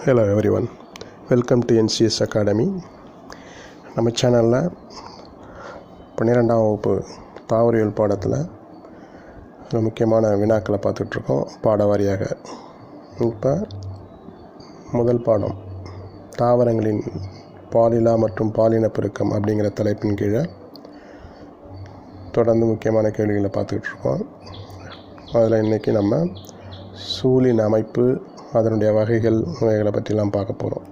Hello everyone, welcome to NCS academy. நம்ம சேனலில் 12ஆம் வகுப்பு தாவரவியல் பாடத்தில் சில முக்கியமான வினாக்களை பார்த்துட்ருக்கோம் பாடவாரியாக. இப்போ முதல் பாடம் தாவரங்களின் பாலிலா மற்றும் பாலின பெருக்கம் அப்படிங்கிற தலைப்பின் கீழே தொடர்ந்து முக்கியமான கேள்விகளை பார்த்துட்ருக்கோம். அதில் இன்றைக்கி நம்ம சூழின் அமைப்பு, அதனுடைய வகைகளை பற்றிலாம் பார்க்க போகிறோம்.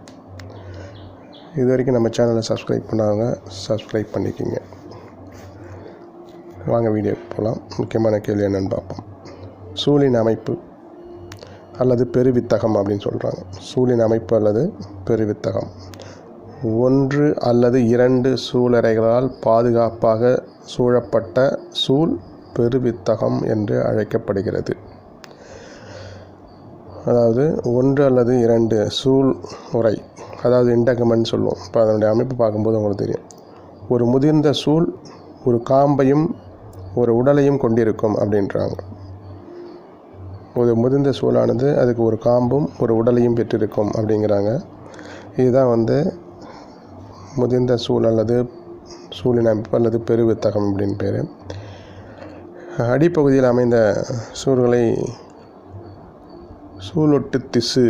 இது வரைக்கும் நம்ம சேனலை சப்ஸ்கிரைப் பண்ணாங்க, சப்ஸ்கிரைப் பண்ணிக்கிங்க. வாங்க வீடியோ போகலாம். முக்கியமான கேள்வி என்னென்னு பார்ப்போம். சூழின் அமைப்பு அல்லது பெருவித்தகம் அப்படின்னு சொல்கிறாங்க. சூழின் அமைப்பு அல்லது பெருவித்தகம் ஒன்று அல்லது இரண்டு சூழறைகளால் பாதுகாப்பாக சூழப்பட்ட சூழ் பெருவித்தகம் என்று அழைக்கப்படுகிறது. அதாவது ஒன்று அல்லது இரண்டு சூழ் உரை, அதாவது இன்டகமெண்ட் சொல்லுவோம். இப்போ அதனுடைய அமைப்பு பார்க்கும்போது உங்களுக்கு தெரியும். ஒரு முதிர்ந்த சூழ் ஒரு காம்பையும் ஒரு உடலையும் கொண்டிருக்கும் அப்படின்றாங்க. ஒரு முதிர்ந்த சூழானது அதுக்கு ஒரு காம்பும் ஒரு உடலையும் பெற்றிருக்கும் அப்படிங்கிறாங்க. இதுதான் முதிர்ந்த சூழ் அல்லது சூழின் அமைப்பு அல்லது பெருவித்தகம் அப்படின்னு பேர். அடிப்பகுதியில் அமைந்த சூழ்களை சூழொட்டு திசு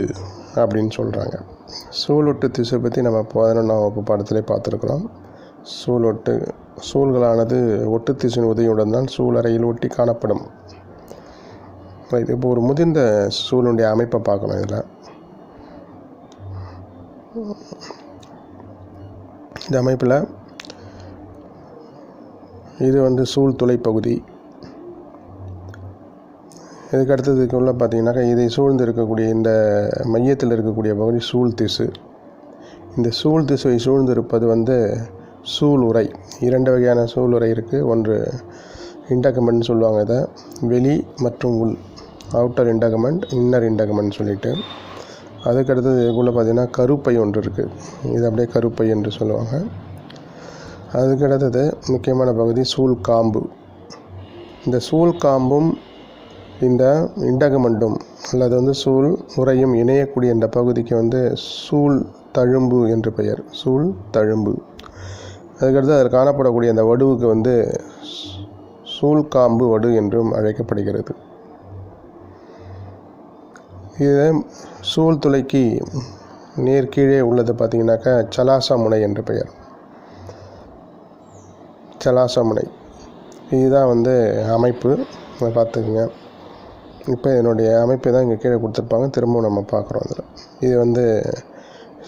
அப்படின்னு சொல்கிறாங்க. சூழொட்டு திசு பற்றி நம்ம 11ஆம் வகுப்பு பாடத்திலே பார்த்துருக்குறோம். சூழ்களானது ஒட்டு திசுவின் உதவியுடன் தான் சூழறையில் ஒட்டி காணப்படும். இப்போ ஒரு முதிர்ந்த சூழுடைய அமைப்பை பார்க்கணும். இதில் இந்த அமைப்பில் இது சூழ் துளைப்பகுதி. இதுக்கு அடுத்ததுக்குள்ள பார்த்தீங்கன்னாக்கா இதை சூழ்ந்து இருக்கக்கூடிய இந்த மையத்தில் இருக்கக்கூடிய பகுதி சூழ் திசு. இந்த சூழ் திசுவை சூழ்ந்திருப்பது சூழ் உரை. இரண்டு வகையான சூழ் உரை இருக்குது. ஒன்று இன்டகமெண்ட் சொல்லுவாங்க, இதை வெளி மற்றும் உள், அவுட்டர் இன்டகமெண்ட், இன்னர் இன்டகமெண்ட் சொல்லிட்டு. அதுக்கடுத்தது இதுக்குள்ளே பார்த்திங்கன்னா கருப்பை ஒன்று இருக்குது. இது அப்படியே கருப்பை என்று சொல்லுவாங்க. அதுக்கடுத்தது முக்கியமான பகுதி சூழ் காம்பு. இந்த சூழ் காம்பும் இந்த இன்டகமெண்டும் அல்லது சூழ் உரையும் இணையக்கூடிய இந்த பகுதிக்கு சூழ் தழும்பு என்று பெயர். சூழ் தழும்பு. அதுக்கடுத்து அதில் காணப்படக்கூடிய அந்த வடுவுக்கு சூழ் காம்பு வடு என்றும் அழைக்கப்படுகிறது. இது சூழ் துளைக்கு நேர் கீழே உள்ளது பார்த்திங்கனாக்கா சலாச முனை என்று பெயர். சலாச முனை. இதுதான் அமைப்பு. பார்த்துக்குங்க. இப்போ இதனுடைய அமைப்பு தான் இங்கே கீழே கொடுத்துருப்பாங்க. திரும்பவும் நம்ம பார்க்குறோம். அதில் இது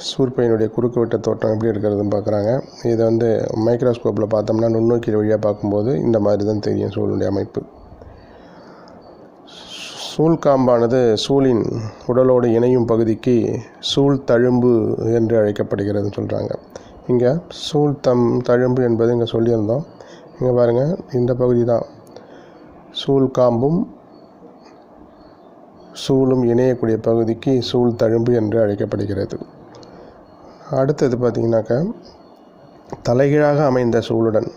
சூர்பையினுடைய குறுக்கு வெட்ட தோற்றம் எப்படி இருக்கிறதுன்னு பார்க்குறாங்க. இதை மைக்ரோஸ்கோப்பில் பார்த்தோம்னா நுண்ணோக்கி வழியாக பார்க்கும்போது இந்த மாதிரி தான் தெரியும் சூழுடைய அமைப்பு. சூழ் காம்பானது சூழின் உடலோடு இணையும் பகுதிக்கு சூழ் தழும்பு என்று அழைக்கப்படுகிறதுன்னு சொல்கிறாங்க. இங்கே சூழ் தழும்பு என்பது இங்கே சொல்லியிருந்தோம். இங்கே பாருங்கள், இந்த பகுதி தான் சூழ் காம்பும் சூழும் இணையக்கூடிய பகுதிக்கு சூழ் தழும்பு என்று அழைக்கப்படுகிறது. அடுத்தது பார்த்திங்கனாக்கா தலைகீழாக அமைந்த சூழுடன்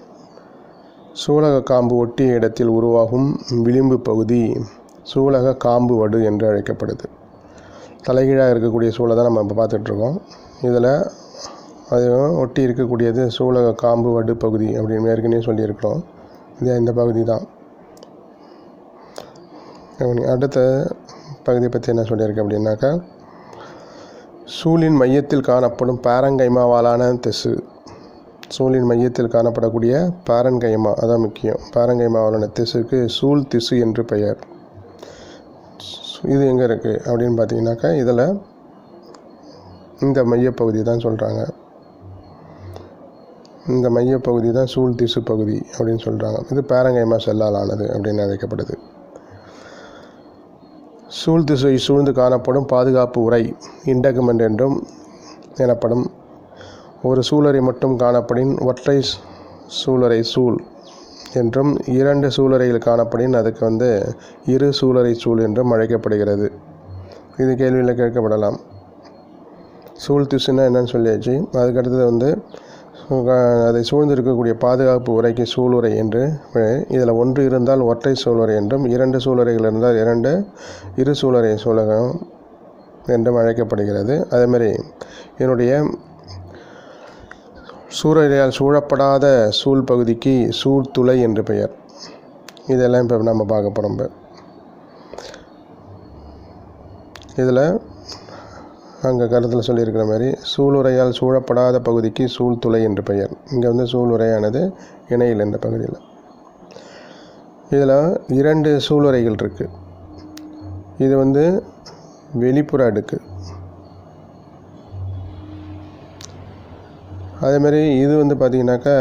சூலக காம்பு ஒட்டிய இடத்தில் உருவாகும் விளிம்பு பகுதி சூலக காம்பு வடு என்று அழைக்கப்படுது. தலைகீழாக இருக்கக்கூடிய சூளை தான் நம்ம இப்போ பார்த்துட்ருக்கோம். இதில் அது ஒட்டி இருக்கக்கூடியது சூலக காம்பு வடு பகுதி அப்படின்னு ஏற்கனவே சொல்லியிருக்கிறோம். இது இந்த பகுதி தான். அடுத்த பகுதியை பற்றி என்ன சொல்லியிருக்கு அப்படின்னாக்கா சூழின் மையத்தில் காணப்படும் பாரங்கைமாவாலான திசு. சூழின் மையத்தில் காணப்படக்கூடிய பாரன்கைமா, அதான் முக்கியம். பாரங்கைமாவாலான திசுக்கு சூழ் திசு என்று பெயர். இது எங்கே இருக்குது அப்படின்னு பார்த்தீங்கன்னாக்கா இதில் இந்த மையப்பகுதி தான் சொல்கிறாங்க. இந்த மையப்பகுதி தான் சூழ் திசு பகுதி அப்படின்னு சொல்கிறாங்க. இது பாரங்கைமா செல்லால் ஆனது அப்படின்னு அழைக்கப்படுது. சூழ் திசை சூழ்ந்து காணப்படும் பாதுகாப்பு உரை இன்டகமெண்ட் என்றும் எனப்படும். ஒரு சூழறை மட்டும் காணப்படின் ஒற்றை சூழறை சூழ் என்றும், இரண்டு சூழறைகள் காணப்படின் அதுக்கு இரு சூழறை சூழ் என்றும் அழைக்கப்படுகிறது. இது கேள்வியில் கேட்கப்படலாம். சூழ் திசுன்னா என்னன்னு சொல்லியாச்சு. அதுக்கடுத்தது அதை சூழ்ந்திருக்கக்கூடிய பாதுகாப்பு உரைக்கு சூளுரை என்று. இதில் ஒன்று இருந்தால் ஒற்றை சூளுரை என்றும், இரண்டு சூளுரைகள் இருந்தால் இரு சூளுரை சூலகம் என்றும் அழைக்கப்படுகிறது. அதேமாதிரி இதனுடைய சூரியனால் சூழப்படாத சூழ் பகுதிக்கு சூழ்துளை என்று பெயர். இதெல்லாம் இப்போ நம்ம பார்க்க போகிறோம். இதில் அங்கே கருத்தில் சொல்லியிருக்கிற மாதிரி சூளுரையால் சூழப்படாத பகுதிக்கு சூழ்துளை என்று பெயர். இங்கே வந்து சூளுரையானது இணையில் என்ற பகுதியில். இதில் 2 சூளுரைகள் இருக்குது. இது வந்து வெளிப்புற அடுக்கு. அதேமாதிரி இது வந்து பார்த்திங்கனாக்கா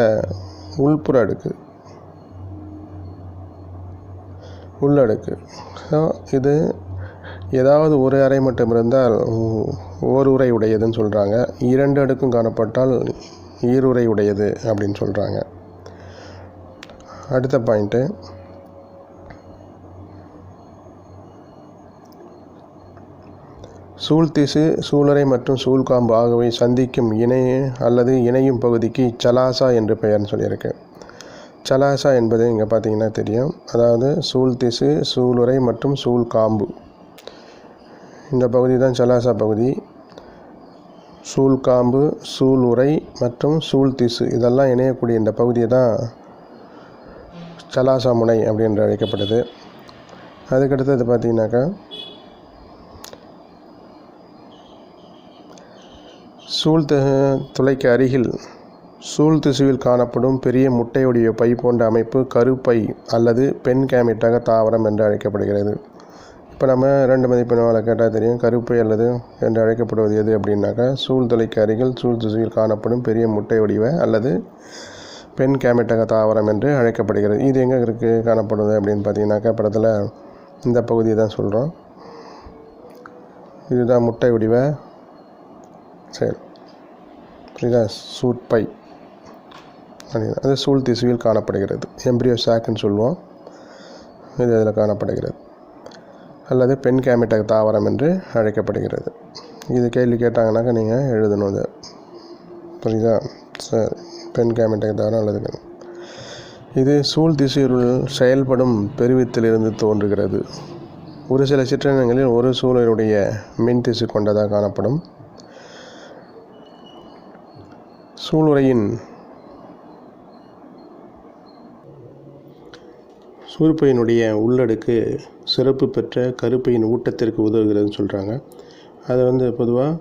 உள்புற அடுக்கு, உள்ளடுக்கு. ஸோ இது ஏதாவது ஒரு அறை மட்டும் இருந்தால் ஓருறை உடையதுன்னு சொல்கிறாங்க. 2 அடுக்கும் காணப்பட்டால் ஈருறை உடையது அப்படின்னு சொல்கிறாங்க. அடுத்த பாயிண்ட்டு, சூழ்திசு, சூளுரை மற்றும் சூழ்காம்பு ஆகியவை சந்திக்கும் இணையும் பகுதிக்கு சலாசா என்று பெயர்னு சொல்லியிருக்கேன். சலாசா என்பது இங்கே பார்த்தீங்கன்னா தெரியும். அதாவது சூழ்திசு, சூளுரை மற்றும் சூழ்காம்பு இந்த பகுதி தான் சலாசா பகுதி. சூழ்காம்பு, சூளுரை மற்றும் சூழ்திசு இதெல்லாம் இணையக்கூடிய இந்த பகுதியை தான் சலாசா முனை அப்படின்னு அழைக்கப்படுது. அதுக்கடுத்தது பார்த்தீங்கன்னாக்கா துளைக்கு அருகில் சூழ்திசுவில் காணப்படும் பெரிய முட்டையுடைய பை போன்ற அமைப்பு கருப்பை அல்லது பெண் கேமெட்டாக தாவரம் என்று அழைக்கப்படுகிறது. இப்போ நம்ம 2 மதிப்பெண்களை கேட்டால் தெரியும். கருப்பை அல்லது என்று அழைக்கப்படுவது எது அப்படின்னாக்கா சூழ்துளைக்கு அருகில் சூழ்திசுவில் காணப்படும் பெரிய முட்டை வடிவ அல்லது பெண் கேமெட்டக தாவரம் என்று அழைக்கப்படுகிறது. இது எங்கே இருக்குது காணப்படுது அப்படின்னு பார்த்தீங்கன்னாக்கா படத்தில் இந்த பகுதியை தான் சொல்கிறோம். இதுதான் முட்டை வடிவ செயல். இதுதான் சூட்பை. அது சூழ்திசுவில் காணப்படுகிறது. எம்ப்ரியோ சாக்குன்னு சொல்லுவோம். இது இதில் காணப்படுகிறது அல்லது பெண் கேமெட்டக தாவரம் என்று அழைக்கப்படுகிறது. இது கேள்வி கேட்டாங்கன்னாக்கா நீங்கள் எழுதணும். இது புரியுதா? சரி, பெண் கேமெட்டக தாவரம் அல்லது இது சூழ்திசுவில் செயல்படும் பெருவித்திலிருந்து தோன்றுகிறது. ஒரு சில சிற்றினங்களில் ஒரு சூழலுடைய மின்திசு கொண்டதாக காணப்படும். சூளுரையின் சூழ்பையினுடைய உள்ளடுக்கு சிறப்பு பெற்ற கருப்பையின் ஊட்டத்திற்கு உதவுகிறதுன்னு சொல்கிறாங்க. அதை வந்து பொதுவாக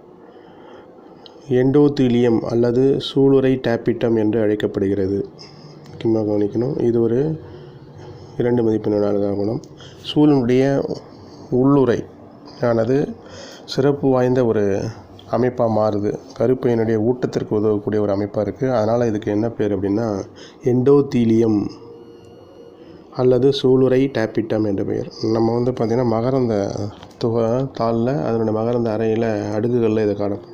எண்டோதீலியம் அல்லது சூளுரை டேப்பிட்டம் என்று அழைக்கப்படுகிறது. முக்கியமாக கவனிக்கணும். இது ஒரு 2 மதிப்பெண்கள் ஆகணும். சூழனுடைய உள்ளுரை ஆனது சிறப்பு வாய்ந்த ஒரு அமைப்பாக மாறுது. கருப்பையினுடைய ஊட்டத்திற்கு உதவக்கூடிய ஒரு அமைப்பாக இருக்குது. அதனால் இதுக்கு என்ன பேர் அப்படின்னா எண்டோதீலியம் அல்லது சூளுரை டேப்பிட்டம் என்ற பெயர். நம்ம வந்து பார்த்திங்கன்னா மகரந்த தாளில் அதனுடைய மகரந்த அறையில் அடுக்குகளில் இதை காணப்படும்.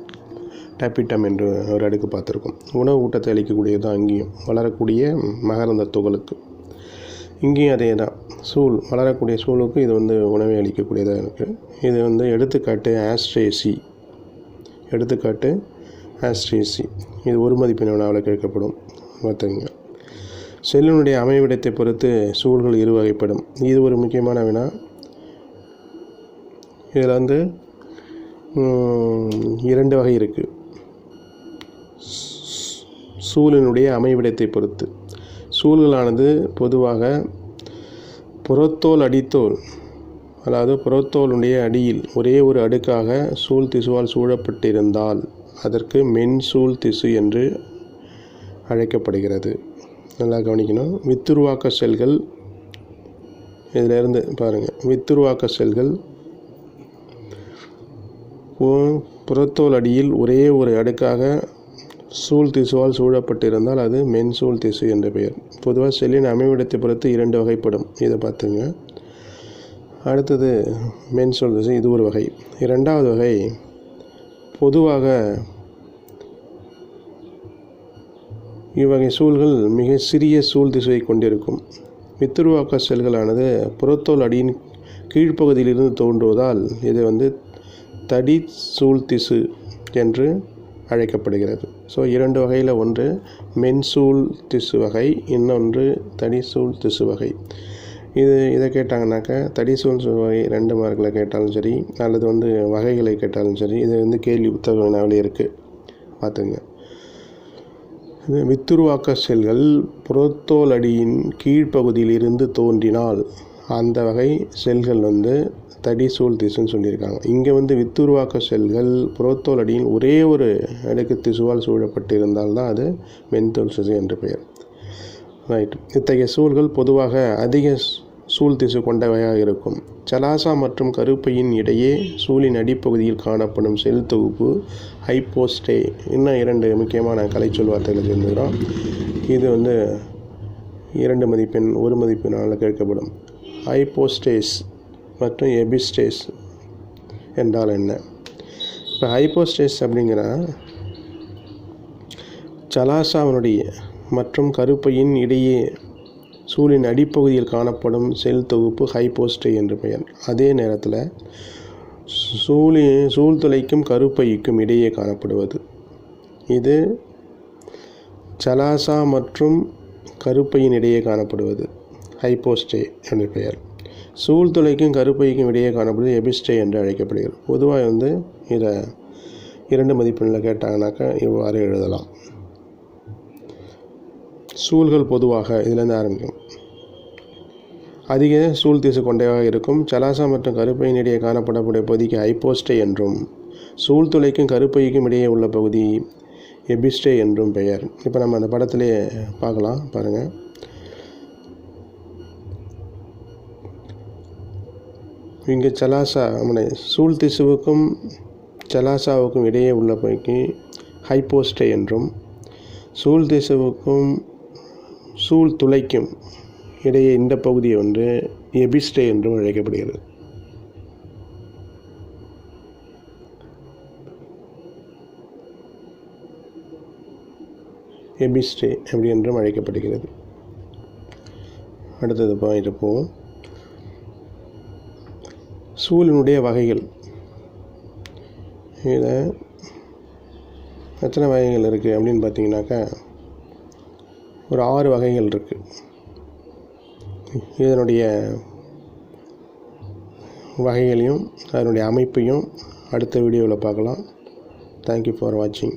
டேப்பிட்டம் என்று ஒரு அடுக்கு பார்த்துருக்கோம். உணவு ஊட்டத்தை அளிக்கக்கூடியது தான் அங்கேயும் வளரக்கூடிய மகரந்த துகளுக்கு. இங்கேயும் அதே தான். வளரக்கூடிய சூளுக்கு இது வந்து உணவை அளிக்கக்கூடியதாக இருக்குது. இது வந்து எடுத்துக்காட்டு ஆஸ்ட்ரேசி. இது 1 மதிப்பெண் வினாவில் கேட்கப்படும். பார்த்துங்க. செல்லினுடைய அமைவிடத்தை பொறுத்து சூழ்கள் 2 வகைப்படும். இது ஒரு முக்கியமான வினா. இதில் வந்து 2 வகை இருக்குது. சூழினுடைய அமைவிடத்தை பொறுத்து சூழ்களானது பொதுவாக புறத்தோல் அடித்தோல், அதாவது புறத்தோலுடைய அடியில் ஒரே ஒரு அடுக்காக சூழ் திசுவால் சூழப்பட்டிருந்தால் அதற்கு மென்சூழ் திசு என்று அழைக்கப்படுகிறது. நல்லா கவனிக்கணும். வித்துருவாக்க செல்கள், இதிலிருந்து பாருங்கள், வித்துருவாக்க செல்கள் புறத்தோல் அடியில் ஒரே ஒரு அடுக்காக சூழ் திசுவால் சூழப்பட்டிருந்தால் அது மென்சூழ் திசு என்ற பெயர். பொதுவாக செல்லின் அமைவிடத்தை பொறுத்து 2 வகைப்படும். இதை பார்த்துங்க. அடுத்தது மென்சூழ் திசு, இது ஒரு வகை. 2வது வகை பொதுவாக இவ்வகை சூழ்கள் மிக சிறிய சூழ் திசுவை கொண்டிருக்கும். வித்துருவாக்க செல்களானது புறத்தோல் அடியின் கீழ்ப்பகுதியிலிருந்து தோன்றுவதால் இது வந்து தடி சூழ் திசு என்று அழைக்கப்படுகிறது. ஸோ 2 வகையில், ஒன்று மென்சூழ் திசு வகை, இன்னொன்று தடி சூழ் திசு வகை. இதை கேட்டாங்கனாக்கா தடிசூல் வகை 2 மார்க்கில் கேட்டாலும் சரி, அல்லது வகைகளை கேட்டாலும் சரி, இது கேள்வி புத்தக வினாவிலே இருக்குது, பார்த்துங்க. வித்துருவாக்க செல்கள் புறத்தோல் அடியின் கீழ்ப்பகுதியில் இருந்து தோன்றினால் அந்த வகை செல்கள் தடிசூல் திசுன்னு சொல்லியிருக்காங்க. இங்கே வித்துருவாக்க செல்கள் புறத்தோல் அடியின் ஒரே ஒரு அடுக்கு திசுவால் சூழப்பட்டு இருந்தால்தான் அது மென்தோல் திசு என்று பெயர். ரைட். இத்தகைய சூல்கள் பொதுவாக அதிக சூல் திசு கொண்டவையாக இருக்கும். சலாசா மற்றும் கருப்பையின் இடையே சூலின் அடிப்பகுதியில் காணப்படும் செல் தொகுப்பு ஹைப்போஸ்டே. இன்னும் 2 முக்கியமான கலைச்சொல் வார்த்தைகளை சேர்ந்துக்கிறோம். இது 2 மதிப்பெண் 1 மதிப்பெண்ணால் கேட்கப்படும். ஹைப்போஸ்டேஸ் மற்றும் எபிஸ்டேஸ் என்றால் என்ன? இப்போ ஹைப்போஸ்டேஸ் அப்படிங்கிற சலாசாவினுடைய மற்றும் கருப்பையின் இடையே சூலின் அடிப்பகுதியில் காணப்படும் செல் தொகுப்பு ஹைப்போஸ்டே என்று பெயர். அதே நேரத்தில் சூல் துளைக்கும் கருப்பைக்கும் இடையே காணப்படுவது இது சலாசா மற்றும் கருப்பையின் இடையே காணப்படுவது ஹைப்போஸ்டே என்று பெயர். சூல் துளைக்கும் கருப்பைக்கும் இடையே காணப்படுவது எபிஸ்டே என்று அழைக்கப்படுகிறது. பொதுவாக இதை 2 மதிப்பெண்ணில் கேட்டாங்கனாக்கா இவ்வாறு எழுதலாம். சூல்கள் பொதுவாக இதிலேருந்து ஆரம்பிக்கும். அதிக சூல் திசு கொண்டவையாக இருக்கும். சலாசா மற்றும் கருப்பையின் இடையே காணப்படக்கூடிய பகுதிக்கு ஹைப்போஸ்டே என்றும், சூல் துளைக்கும் கருப்பைக்கும் இடையே உள்ள பகுதி எபிஸ்டே என்றும் பெயர். இப்போ நம்ம அந்த படத்திலே பார்க்கலாம், பாருங்கள். இங்கே சலாசா சூல் திசுவுக்கும் சலாசாவுக்கும் இடையே உள்ள பகுதிக்கு ஹைப்போஸ்டே என்றும், சூல் திசுவுக்கும் சூல் துளைக்கும் இடையே இந்த பகுதி எபிஸ்டே என்றும் அழைக்கப்படுகிறது. எபிஸ்டே அப்படி என்றும் அழைக்கப்படுகிறது. அடுத்தது பாயிண்ட் போவோம். சூலினுடைய வகைகள். இதில் எத்தனை வகைகள் இருக்குது அப்படின்னு பார்த்தீங்கன்னாக்கா ஒரு 6 வகைகள் இருக்குது. இதனுடைய வகைகளையும் அதனுடைய அமைப்பையும் அடுத்த வீடியோவில் பார்க்கலாம். தேங்க்யூ ஃபார் வாட்சிங்.